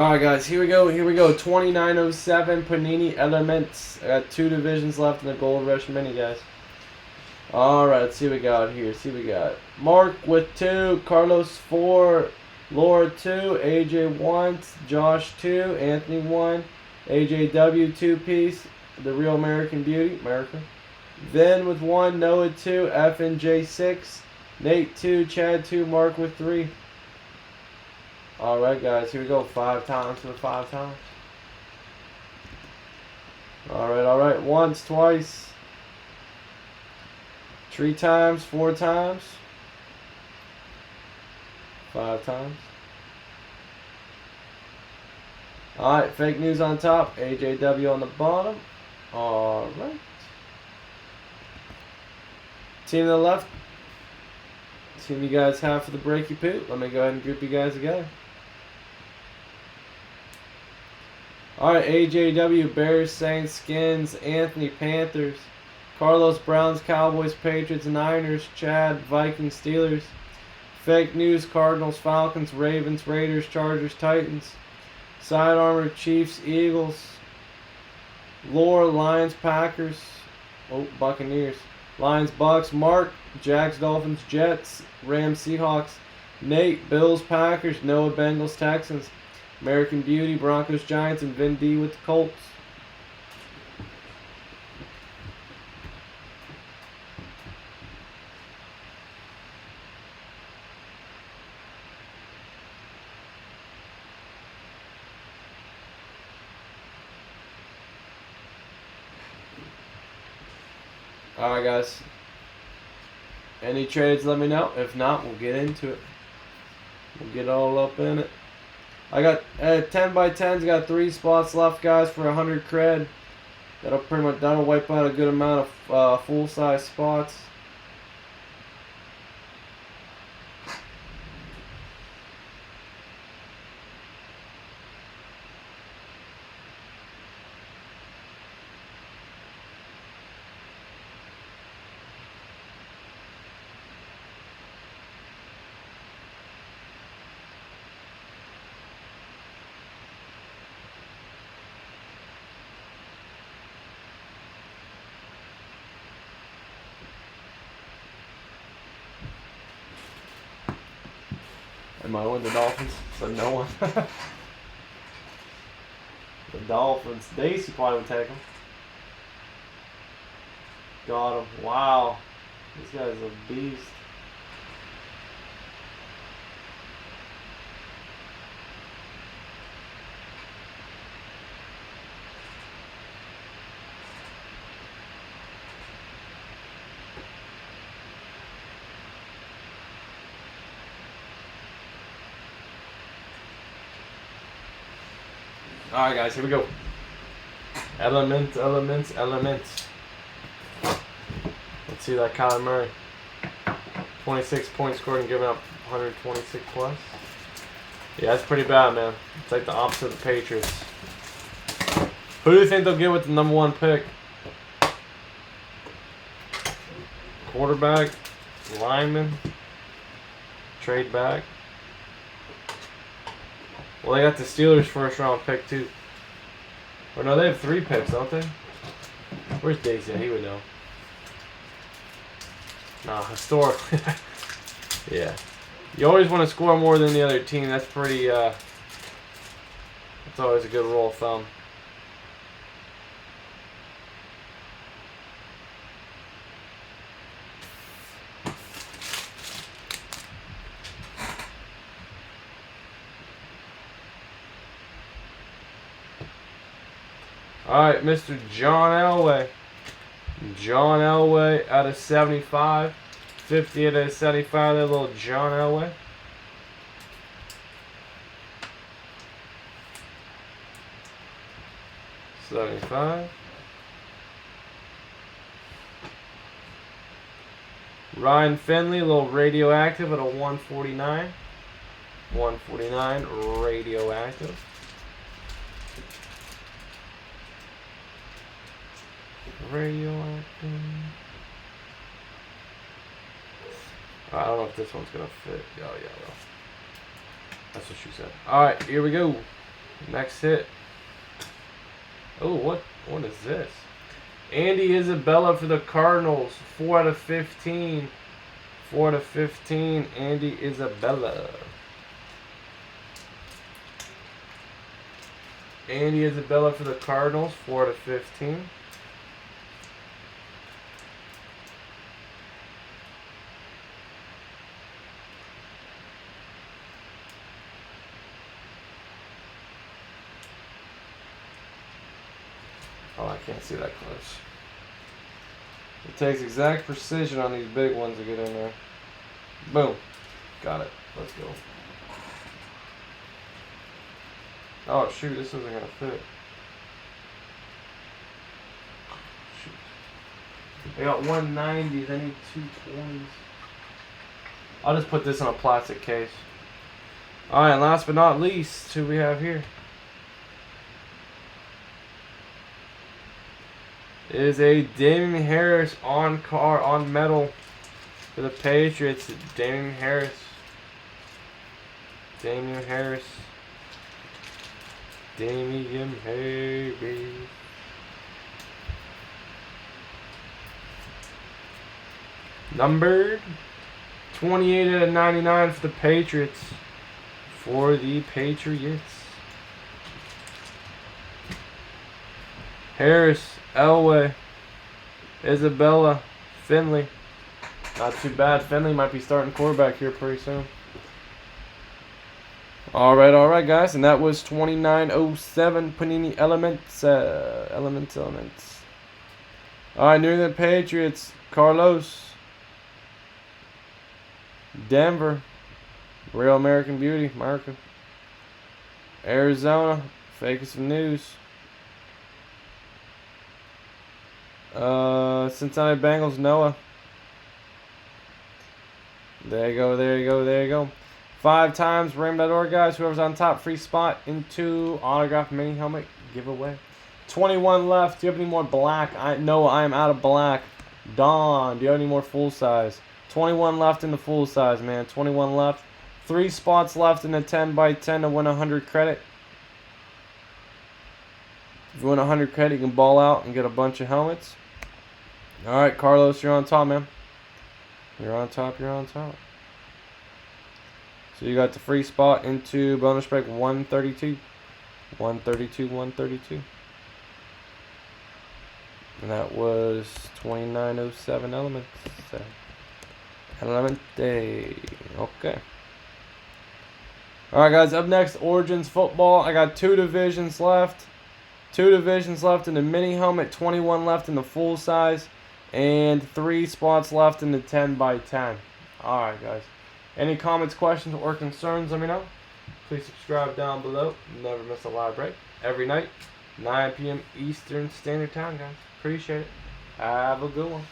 Alright guys, here we go. 2907 Panini Elements. I got 2 divisions left in the Gold Rush mini, guys. Alright, let's see what we got here. We got Mark with 2, Carlos 4, Laura 2, AJ 1, Josh 2, Anthony 1, AJW 2-piece, The Real American Beauty, America. Vin with 1, Noah 2, F and J 6, Nate 2, Chad 2, Mark with 3. Alright guys, here we go. 5 times for the 5 times. Alright. Once, twice. 3 times, 4 times. 5 times. Alright, fake news on top. AJW on the bottom. Alright. Team to the left. Team you guys have for the breaky poo. Let me go ahead and group you guys together. Alright, AJW, Bears, Saints, Skins, Anthony, Panthers, Carlos, Browns, Cowboys, Patriots, Niners, Chad, Vikings, Steelers, Fake News, Cardinals, Falcons, Ravens, Raiders, Chargers, Titans, Side Armor, Chiefs, Eagles, Lore, Lions, Packers, Buccaneers, Lions, Bucks, Mark, Jags, Dolphins, Jets, Rams, Seahawks, Nate, Bills, Packers, Noah, Bengals, Texans, American Beauty, Broncos, Giants, and Vin D with the Colts. Alright guys. Any trades, let me know. If not, we'll get into it. We'll get all up in it. I got 10 by 10s, got 3 spots left, guys, for 100 cred. That'll wipe out a good amount of full-size spots. Am I with the Dolphins? So no one. The Dolphins. Daisy probably would take them. Got him. Wow. This guy's a beast. Alright guys, here we go. Elements. Let's see that Kyler Murray. 26 points scored and giving up 126 plus. Yeah, that's pretty bad, man. It's like the opposite of the Patriots. Who do you think they'll get with the number 1 pick? Quarterback? Lineman? Trade back? Well, they got the Steelers' first round pick too. Or no, they have 3 picks, don't they? Where's Daisy? He would know. Nah, historically. Yeah. You always want to score more than the other team. That's pretty, that's always a good rule of thumb. Alright, Mr. John Elway. John Elway out of 75. 50 out of 75, that little John Elway. $75. Ryan Finley, a little radioactive at a 149. 149 radioactive. Radioactive. I don't know if this one's gonna fit. Oh yeah, well. That's what she said. Alright, here we go. Next hit. Oh, what is this? Andy Isabella for the Cardinals. 4 out of 15. 4 out of 15. Andy Isabella. Andy Isabella for the Cardinals. 4 out of 15. Oh, I can't see that close. It takes exact precision on these big ones to get in there. Boom. Got it. Let's go. Oh, shoot. This isn't going to fit. Shoot. I got 190s. I need 220s. I'll just put this in a plastic case. Alright, last but not least, who we have here? Is a Damien Harris on metal for the Patriots. Damien Harris. Damien Harris. Damien Harris. Numbered 28 out of 99 for the Patriots. For the Patriots. Harris, Elway, Isabella, Finley. Not too bad. Finley might be starting quarterback here pretty soon. All right, guys. And that was 2907 Panini Elements. Elements. All right, New England Patriots. Carlos. Denver. Real American Beauty. America. Arizona. Fake some news. Cincinnati Bengals, Noah. There you go. 5 times, ram.org, guys. Whoever's on top, free spot into autograph mini helmet giveaway. 21 left. Do you have any more black? No, I am out of black. Don, do you have any more full size? 21 left in the full size, man. 21 left. 3 spots left in the 10x10 to win 100 credit. If you win 100 credit, you can ball out and get a bunch of helmets. Alright, Carlos, you're on top, man. You're on top. So you got the free spot into bonus break 132. 132. And that was 2907 elements. Element day. Okay. Alright, guys, up next, Origins Football. I got 2 divisions left. 2 divisions left in the mini helmet, 21 left in the full size, and 3 spots left in the 10x10. Alright, guys. Any comments, questions, or concerns, let me know. Please subscribe down below. Never miss a live break. Every night, 9 p.m. Eastern Standard Time, guys. Appreciate it. Have a good one.